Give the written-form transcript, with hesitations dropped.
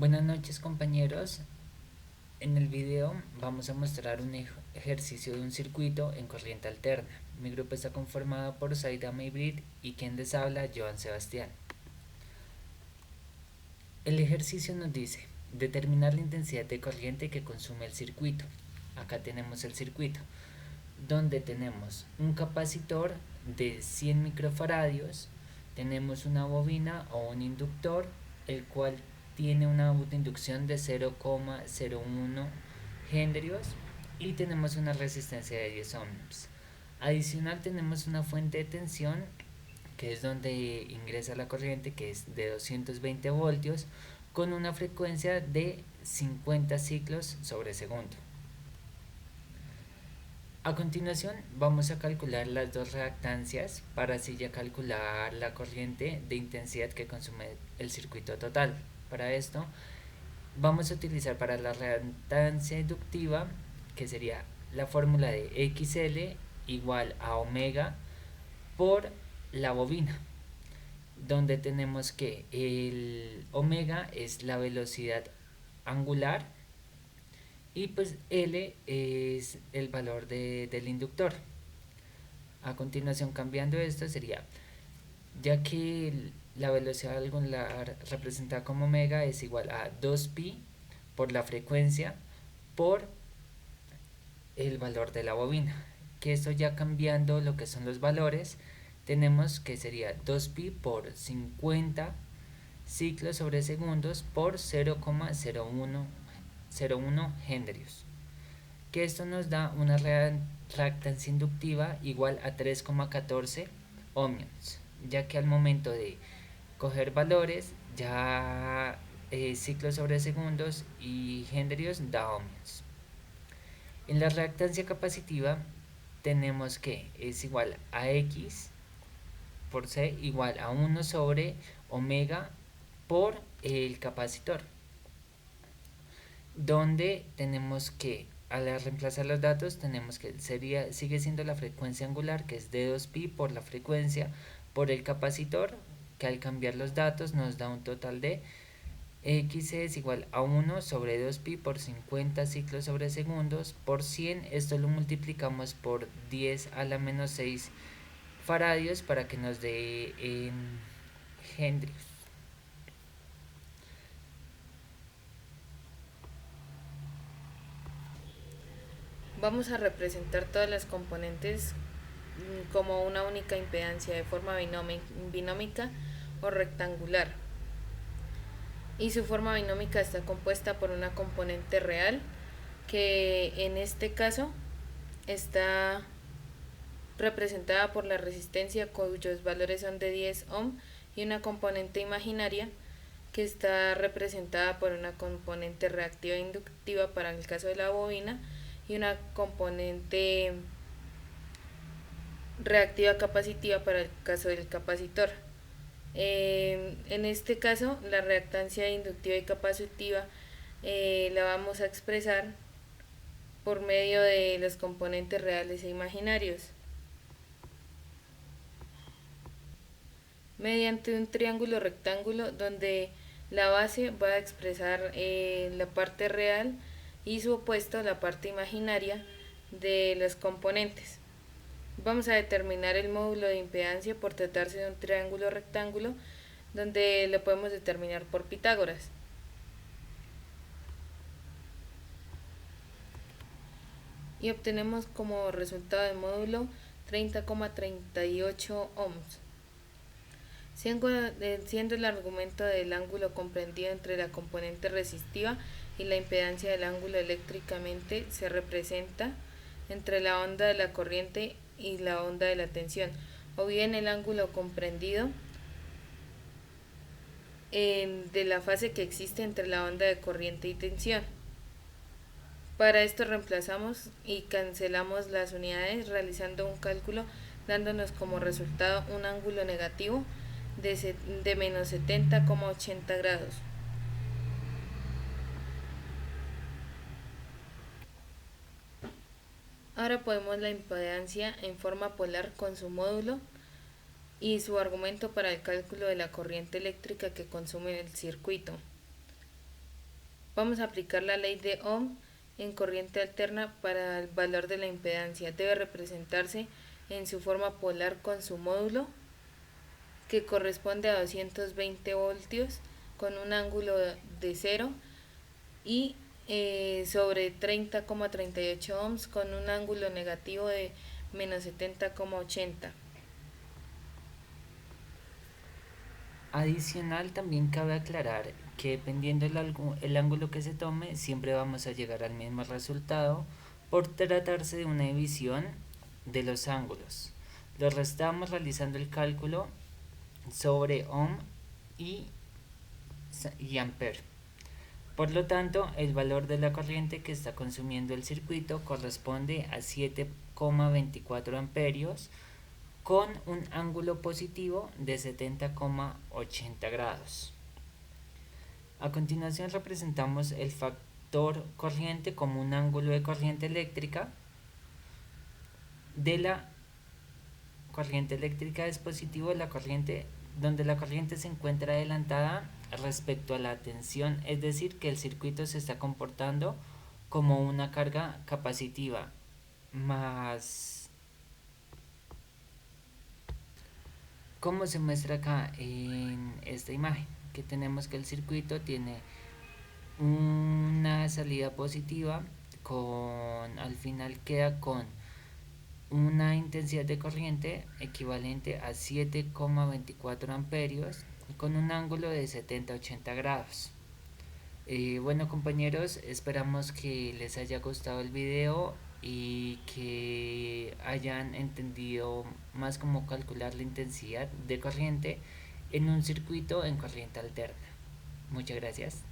Buenas noches compañeros, en el video vamos a mostrar un ejercicio de un circuito en corriente alterna. Mi grupo está conformado por Zaida Maybrit y quien les habla, Joan Sebastián. El ejercicio nos dice determinar la intensidad de corriente que consume el circuito. Acá tenemos el circuito, donde tenemos un capacitor de 100 microfaradios, tenemos una bobina o un inductor, el cual tiene una autoinducción de 0,01 hendrios y tenemos una resistencia de 10 ohms. Adicional tenemos una fuente de tensión que es donde ingresa la corriente, que es de 220 voltios con una frecuencia de 50 ciclos sobre segundo. A continuación vamos a calcular las dos reactancias para así ya calcular la corriente de intensidad que consume el circuito total. Para esto vamos a utilizar para la reactancia inductiva, que sería la fórmula de XL igual a omega por la bobina, donde tenemos que el omega es la velocidad angular y pues L es el valor del inductor. A continuación, cambiando esto, sería, ya que la velocidad angular representada como omega es igual a 2pi por la frecuencia por el valor de la bobina, que esto ya cambiando lo que son los valores, tenemos que sería 2pi por 50 ciclos sobre segundos por 0,01 hendrios, que esto nos da una reactancia inductiva igual a 3,14 ohmios, ya que al momento de coger valores ya ciclos sobre segundos y hendrios da ohmios. En la reactancia capacitiva tenemos que es igual a X por C igual a 1 sobre omega por el capacitor, donde tenemos que al reemplazar los datos tenemos que sigue siendo la frecuencia angular, que es de 2pi por la frecuencia por el capacitor, que al cambiar los datos nos da un total de X es igual a 1 sobre 2pi por 50 ciclos sobre segundos por 100. Esto lo multiplicamos por 10 a la menos 6 faradios para que nos dé en hendrios. Vamos a representar todas las componentes como una única impedancia de forma binómica o rectangular. Y su forma binómica está compuesta por una componente real, que en este caso está representada por la resistencia, cuyos valores son de 10 ohm, y una componente imaginaria que está representada por una componente reactiva e inductiva para el caso de la bobina y una componente reactiva capacitiva para el caso del capacitor. En este caso, la reactancia inductiva y capacitiva la vamos a expresar por medio de los componentes reales e imaginarios, mediante un triángulo rectángulo donde la base va a expresar la parte real y su opuesto, la parte imaginaria de los componentes. Vamos a determinar el módulo de impedancia por tratarse de un triángulo rectángulo, donde lo podemos determinar por Pitágoras. Y obtenemos como resultado del módulo 30,38 ohms. Siendo el argumento del ángulo comprendido entre la componente resistiva y la impedancia del ángulo eléctricamente se representa entre la onda de la corriente y la onda de la tensión, o bien el ángulo comprendido de la fase que existe entre la onda de corriente y tensión. Para esto reemplazamos y cancelamos las unidades realizando un cálculo, dándonos como resultado un ángulo negativo de menos 70,80 grados. Ahora podemos la impedancia en forma polar con su módulo y su argumento para el cálculo de la corriente eléctrica que consume el circuito. Vamos a aplicar la ley de Ohm en corriente alterna para el valor de la impedancia. Debe representarse en su forma polar con su módulo, que corresponde a 220 voltios con un ángulo de 0 y sobre 30,38 ohms con un ángulo negativo de menos 70,80. Adicional, también cabe aclarar que dependiendo el ángulo que se tome, siempre vamos a llegar al mismo resultado por tratarse de una división de los ángulos. Lo restamos realizando el cálculo sobre ohm y, y ampere. Por lo tanto, el valor de la corriente que está consumiendo el circuito corresponde a 7,24 amperios con un ángulo positivo de 70,80 grados. A continuación representamos el factor corriente como un ángulo de corriente eléctrica de la corriente eléctrica es positivo de la corriente donde la corriente se encuentra adelantada respecto a la tensión, es decir, que el circuito se está comportando como una carga capacitiva más, como se muestra acá en esta imagen, que tenemos que el circuito tiene una salida positiva con al final queda con una intensidad de corriente equivalente a 7,24 amperios con un ángulo de 70-80 grados. Bueno compañeros, esperamos que les haya gustado el video y que hayan entendido más cómo calcular la intensidad de corriente en un circuito en corriente alterna. Muchas gracias.